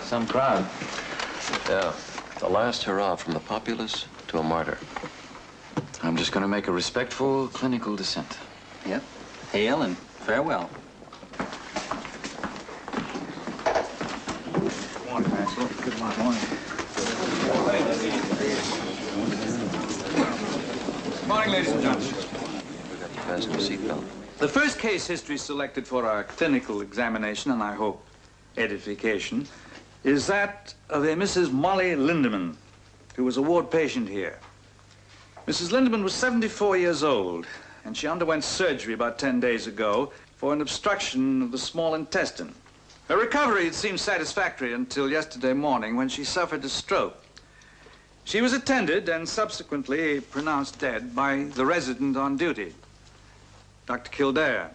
Some crowd. Yeah, the last hurrah from the populace to a martyr. I'm just going to make a respectful clinical dissent. Yep. Hail and farewell. Good morning, Maxwell. Good morning. Good morning, ladies and gentlemen. Forgot to fasten your seatbelt. The first case history selected for our clinical examination, and I hope edification, is that of a Mrs. Molly Lindemann, who was a ward patient here. Mrs. Lindemann was 74 years old, and she underwent surgery about 10 days ago for an obstruction of the small intestine. Her recovery, it seemed satisfactory until yesterday morning when she suffered a stroke. She was attended and subsequently pronounced dead by the resident on duty, Dr. Kildare.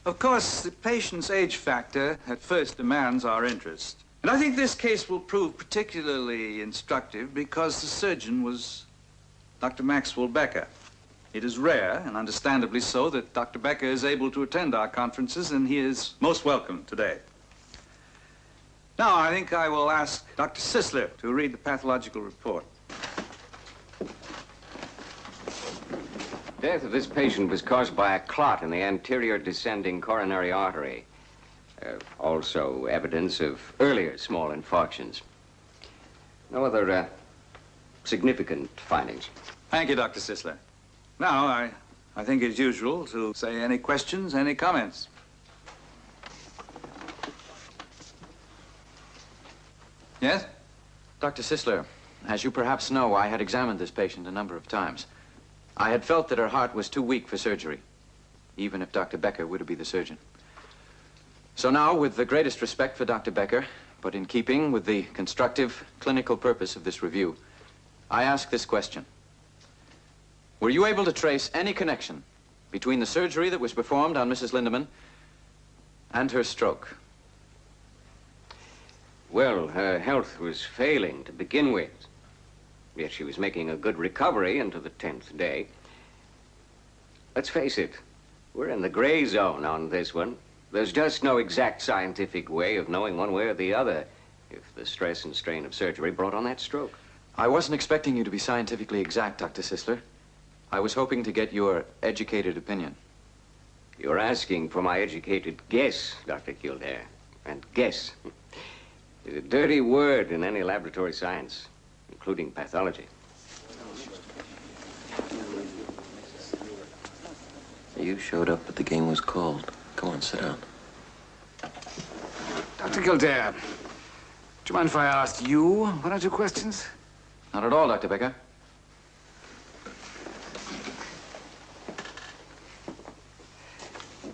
Of course, the patient's age factor at first demands our interest. And I think this case will prove particularly instructive because the surgeon was Dr. Maxwell Becker. It is rare, and understandably so, that Dr. Becker is able to attend our conferences, and he is most welcome today. Now, I think I will ask Dr. Sisler to read the pathological report. Death of this patient was caused by a clot in the anterior descending coronary artery. Also evidence of earlier small infarctions. No other significant findings. Thank you, Dr. Sisler. Now, I think it's usual to say any questions, any comments. Yes? Dr. Sisler, as you perhaps know, I had examined this patient a number of times. I had felt that her heart was too weak for surgery, even if Dr. Becker were to be the surgeon. So now, with the greatest respect for Dr. Becker, but in keeping with the constructive clinical purpose of this review, I ask this question. Were you able to trace any connection between the surgery that was performed on Mrs. Lindemann and her stroke? Well, her health was failing to begin with. Yet she was making a good recovery into the 10th day. Let's face it, we're in the gray zone on this one. There's just no exact scientific way of knowing one way or the other if the stress and strain of surgery brought on that stroke. I wasn't expecting you to be scientifically exact, Dr. Sisler. I was hoping to get your educated opinion. You're asking for my educated guess, Dr. Kildare. And guess is a dirty word in any laboratory science, including pathology. You showed up, but the game was called. Come on, sit down. Dr. Kildare, do you mind if I asked you one or two questions? Not at all, Dr. Becker.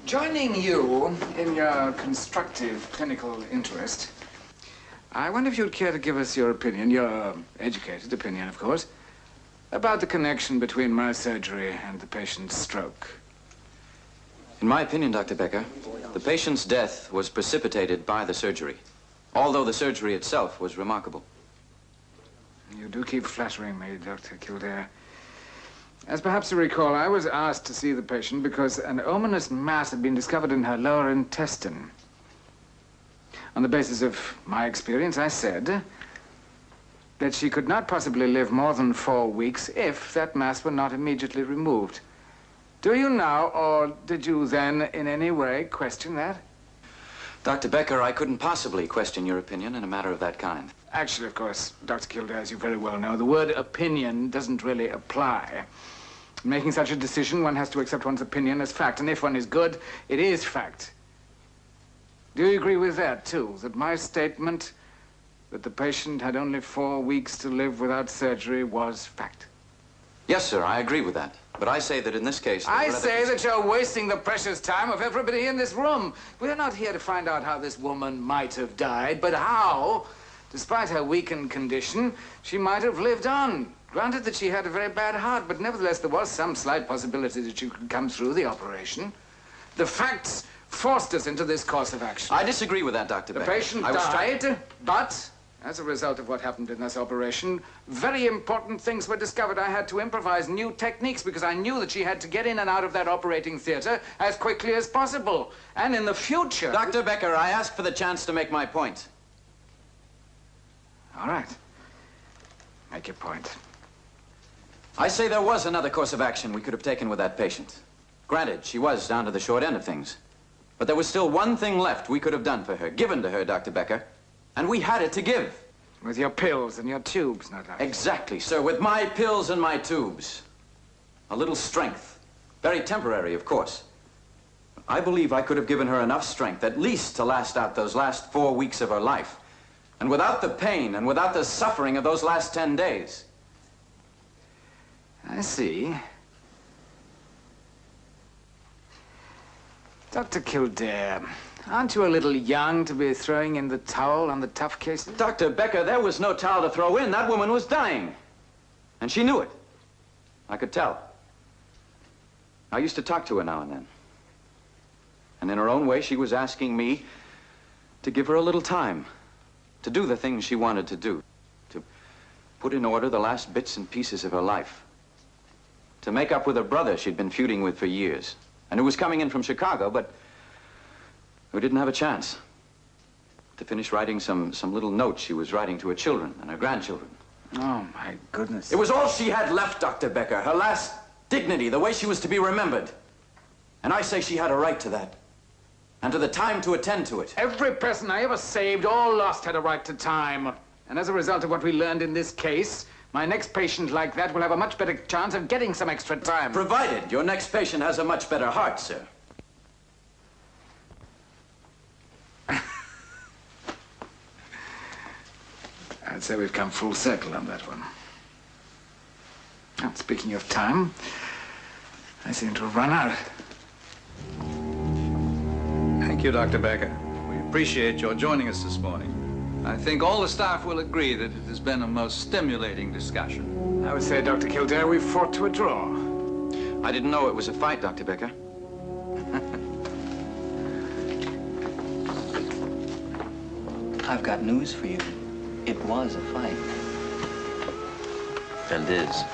Joining you in your constructive clinical interest, I wonder if you'd care to give us your opinion, your educated opinion, of course, about the connection between my surgery and the patient's stroke. In my opinion, Dr. Becker, the patient's death was precipitated by the surgery, although the surgery itself was remarkable. You do keep flattering me, Dr. Kildare. As perhaps you recall, I was asked to see the patient because an ominous mass had been discovered in her lower intestine. On the basis of my experience, I said that she could not possibly live more than 4 weeks if that mass were not immediately removed. Do you now, or did you then in any way question that? Dr. Becker, I couldn't possibly question your opinion in a matter of that kind. Actually, of course, Dr. Kildare, as you very well know, the word opinion doesn't really apply. In making such a decision, one has to accept one's opinion as fact, and if one is good, it is fact. Do you agree with that, too, that my statement that the patient had only 4 weeks to live without surgery was fact? Yes, sir, I agree with that. But I say that in this case... I say that you're wasting the precious time of everybody in this room. We're not here to find out how this woman might have died, but how, despite her weakened condition, she might have lived on. Granted that she had a very bad heart, but nevertheless there was some slight possibility that she could come through the operation. The facts forced us into this course of action. I disagree with that, Dr. Becker. The patient died, but as a result of what happened in this operation, very important things were discovered. I had to improvise new techniques because I knew that she had to get in and out of that operating theater as quickly as possible. And in the future... Dr. Becker, I asked for the chance to make my point. All right. Make your point. I say there was another course of action we could have taken with that patient. Granted, she was down to the short end of things. But there was still one thing left we could have done for her, given to her, Dr. Becker. And we had it to give. With your pills and your tubes, no doubt. Exactly, sir, with my pills and my tubes. A little strength. Very temporary, of course. I believe I could have given her enough strength, at least to last out those last 4 weeks of her life. And without the pain and without the suffering of those last 10 days. I see. Dr. Kildare, aren't you a little young to be throwing in the towel on the tough cases? Dr. Becker, there was no towel to throw in. That woman was dying. And she knew it. I could tell. I used to talk to her now and then. And in her own way, she was asking me to give her a little time, to do the things she wanted to do, to put in order the last bits and pieces of her life, to make up with her brother she'd been feuding with for years, and who was coming in from Chicago, but who didn't have a chance, to finish writing some little notes she was writing to her children and her grandchildren. Oh, my goodness. It was all she had left, Dr. Becker, her last dignity, the way she was to be remembered. And I say she had a right to that. And to the time to attend to it. Every person I ever saved or lost had a right to time. And as a result of what we learned in this case, my next patient like that will have a much better chance of getting some extra time. Provided your next patient has a much better heart, sir. I'd say we've come full circle on that one. Now, speaking of time, I seem to have run out. Thank you, Dr. Becker. We appreciate your joining us this morning. I think all the staff will agree that it has been a most stimulating discussion. I would say, Dr. Kildare, we fought to a draw. I didn't know it was a fight, Dr. Becker. I've got news for you. It was a fight. And is.